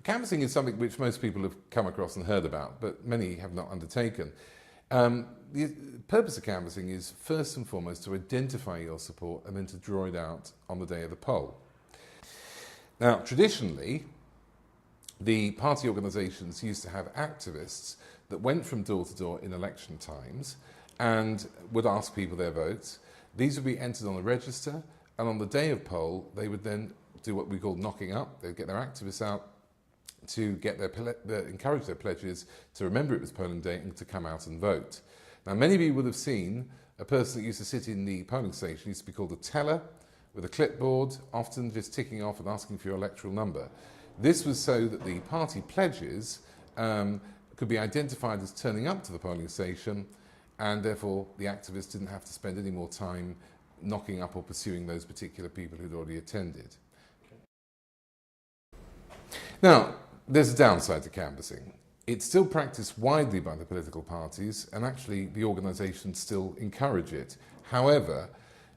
Canvassing is something which most people have come across and heard about, but many have not undertaken. The purpose of canvassing is first and foremost to identify your support and then to draw it out on the day of the poll. Now, traditionally, the party organisations used to have activists that went from door to door in election times and would ask people their votes. These would be entered on a register, and on the day of poll, they would then do what we call knocking up. They'd get their activists out to get encourage their pledges to remember it was polling day and to come out and vote. Now, many of you would have seen a person that used to sit in the polling station, used to be called a teller, with a clipboard, often just ticking off and asking for your electoral number. This was so that the party pledges could be identified as turning up to the polling station, and therefore the activists didn't have to spend any more time knocking up or pursuing those particular people who'd already attended. Now, there's a downside to canvassing. It's still practiced widely by the political parties, and actually the organisations still encourage it. However,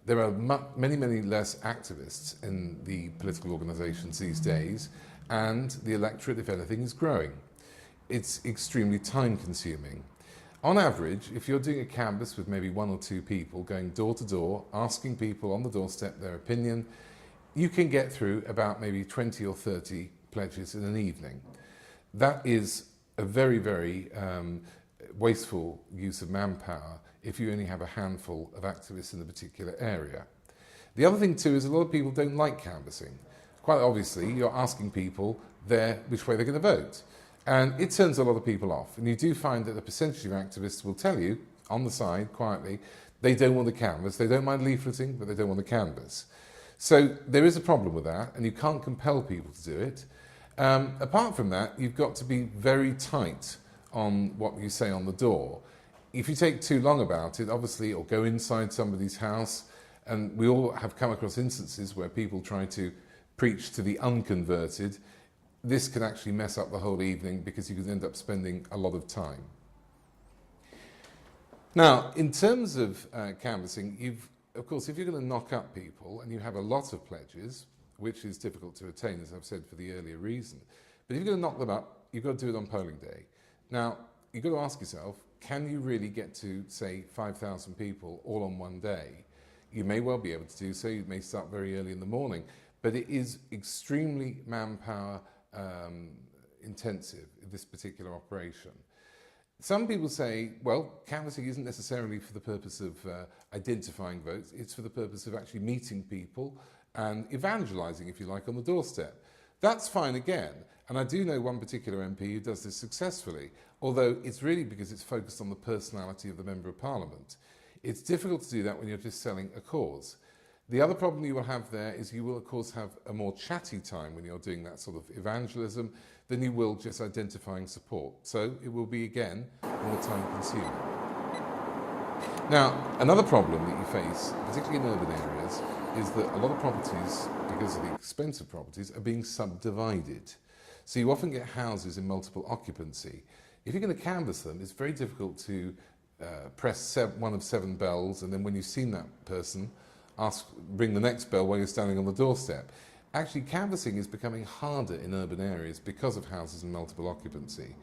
there are many, many less activists in the political organisations these days, and the electorate, if anything, is growing. It's extremely time-consuming. On average, if you're doing a canvass with maybe 1 or 2 people going door to door, asking people on the doorstep their opinion, you can get through about maybe 20 or 30 pledges in an evening. That is a very, very wasteful use of manpower if you only have a handful of activists in a particular area. The other thing too is a lot of people don't like canvassing. Quite obviously, you're asking people which way they're going to vote. And it turns a lot of people off. And you do find that a percentage of activists will tell you, on the side, quietly, they don't want to canvass. They don't mind leafleting, but they don't want to canvass. So there is a problem with that, and you can't compel people to do it. Apart from that, you've got to be very tight on what you say on the door. If you take too long about it, obviously, or go inside somebody's house, and we all have come across instances where people try to preach to the unconverted, this can actually mess up the whole evening because you can end up spending a lot of time. Now, in terms of canvassing, of course, if you're going to knock up people and you have a lot of pledges, which is difficult to attain, as I've said, for the earlier reason, but if you're going to knock them up, you've got to do it on polling day. Now, you've got to ask yourself, can you really get to, say, 5,000 people all on one day? You may well be able to do so. You may start very early in the morning, but it is extremely manpower intensive, this particular operation. Some people say, well, canvassing isn't necessarily for the purpose of identifying votes, it's for the purpose of actually meeting people and evangelising, if you like, on the doorstep. That's fine again, and I do know one particular MP who does this successfully, although it's really because it's focused on the personality of the Member of Parliament. It's difficult to do that when you're just selling a cause. The other problem you will have there is you will, of course, have a more chatty time when you're doing that sort of evangelism than you will just identifying support. So it will be, again, more time-consuming. Now, another problem that you face, particularly in urban areas, is that a lot of properties, because of the expense of properties, are being subdivided. So you often get houses in multiple occupancy. If you're going to canvass them, it's very difficult to press one of 7 bells, and then when you've seen that person, ring the next bell while you're standing on the doorstep. Actually, canvassing is becoming harder in urban areas because of houses in multiple occupancy.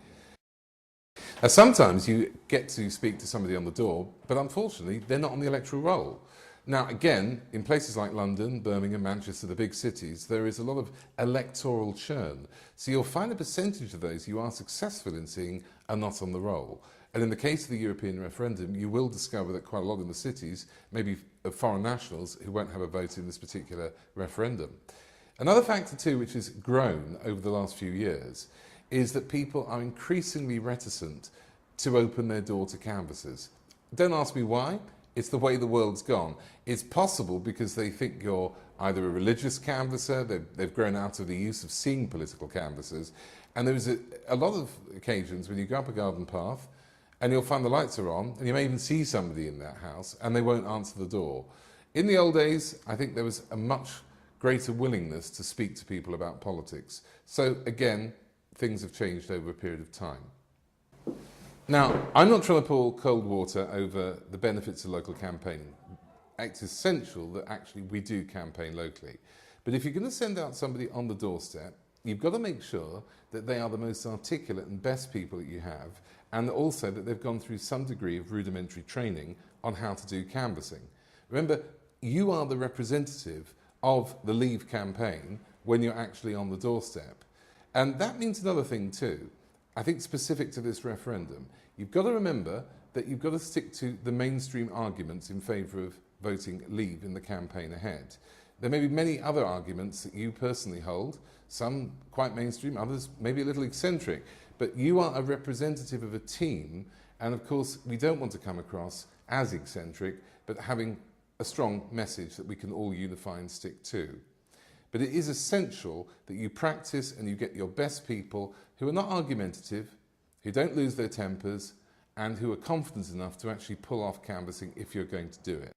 Now, sometimes you get to speak to somebody on the door, but unfortunately, they're not on the electoral roll. Now, again, in places like London, Birmingham, Manchester, the big cities, there is a lot of electoral churn. So you'll find a percentage of those you are successful in seeing are not on the roll. And in the case of the European referendum, you will discover that quite a lot in the cities, maybe of foreign nationals, who won't have a vote in this particular referendum. Another factor too, which has grown over the last few years, is that people are increasingly reticent to open their door to canvassers. Don't ask me why. It's the way the world's gone. It's possible because they think you're either a religious canvasser, they've grown out of the use of seeing political canvassers, and there's a lot of occasions when you go up a garden path and you'll find the lights are on, and you may even see somebody in that house, and they won't answer the door. In the old days, I think there was a much greater willingness to speak to people about politics. So again, things have changed over a period of time. Now, I'm not trying to pour cold water over the benefits of local campaigning. It's essential that actually we do campaign locally. But if you're going to send out somebody on the doorstep, you've got to make sure that they are the most articulate and best people that you have, and also that they've gone through some degree of rudimentary training on how to do canvassing. Remember, you are the representative of the Leave campaign when you're actually on the doorstep. And that means another thing too, I think specific to this referendum. You've got to remember that you've got to stick to the mainstream arguments in favour of voting Leave in the campaign ahead. There may be many other arguments that you personally hold, some quite mainstream, others maybe a little eccentric, but you are a representative of a team, and of course we don't want to come across as eccentric, but having a strong message that we can all unify and stick to. But it is essential that you practice and you get your best people who are not argumentative, who don't lose their tempers, and who are confident enough to actually pull off canvassing if you're going to do it.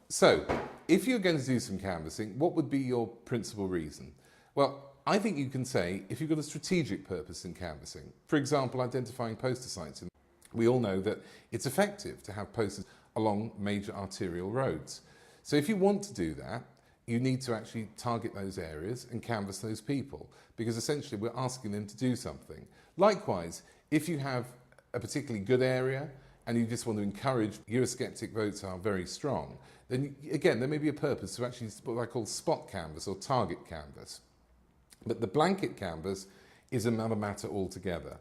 So, if you're going to do some canvassing, what would be your principal reason? Well, I think you can say if you've got a strategic purpose in canvassing, for example, identifying poster sites. We all know that it's effective to have posters along major arterial roads. So if you want to do that, you need to actually target those areas and canvass those people, because essentially we're asking them to do something. Likewise, if you have a particularly good area and you just want to encourage Eurosceptic votes are very strong, then again, there may be a purpose to actually what I call spot canvass or target canvass. But the blanket canvass is another matter altogether.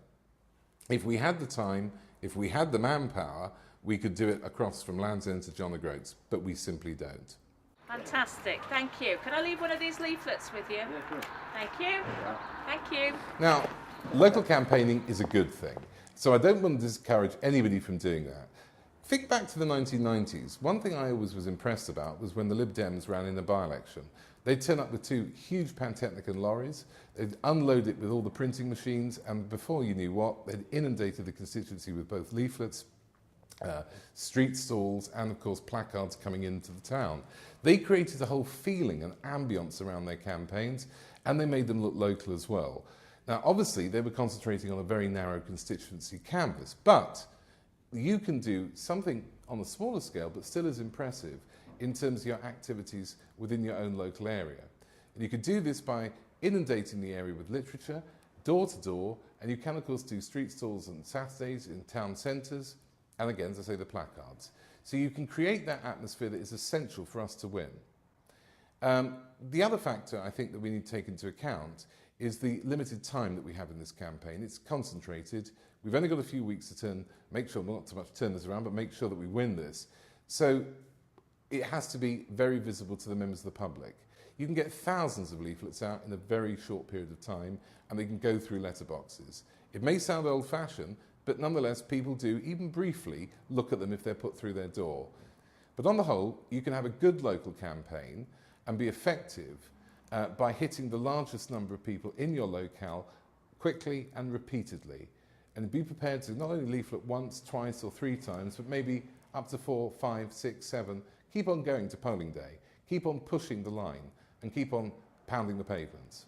If we had the time, if we had the manpower, we could do it across from Land's End to John O'Groats, but we simply don't. Fantastic, thank you. Can I leave one of these leaflets with you? Yeah, sure. Thank you. Thank you. Now, local campaigning is a good thing, so I don't want to discourage anybody from doing that. Think back to the 1990s. One thing I always was impressed about was when the Lib Dems ran in a by-election. They'd turn up with two huge Pantechnicon lorries, they'd unload it with all the printing machines, and before you knew what, they'd inundated the constituency with both leaflets, street stalls, and of course placards coming into the town. They created a whole feeling and ambience around their campaigns, and they made them look local as well. Now obviously they were concentrating on a very narrow constituency canvas, but you can do something on a smaller scale but still as impressive in terms of your activities within your own local area. And you could do this by inundating the area with literature, door to door, and you can of course do street stalls on Saturdays in town centres, and again, as I say, the placards. So you can create that atmosphere that is essential for us to win. The other factor I think that we need to take into account is the limited time that we have in this campaign. It's concentrated. We've only got a few weeks to make sure, not so much turn this around, but make sure that we win this. So it has to be very visible to the members of the public. You can get thousands of leaflets out in a very short period of time, and they can go through letterboxes. It may sound old-fashioned, but nonetheless, people do, even briefly, look at them if they're put through their door. But on the whole, you can have a good local campaign and be effective by hitting the largest number of people in your locale quickly and repeatedly. And be prepared to not only leaflet once, twice or three times, but maybe up to 4, 5, 6, 7. Keep on going to polling day. Keep on pushing the line and keep on pounding the pavements.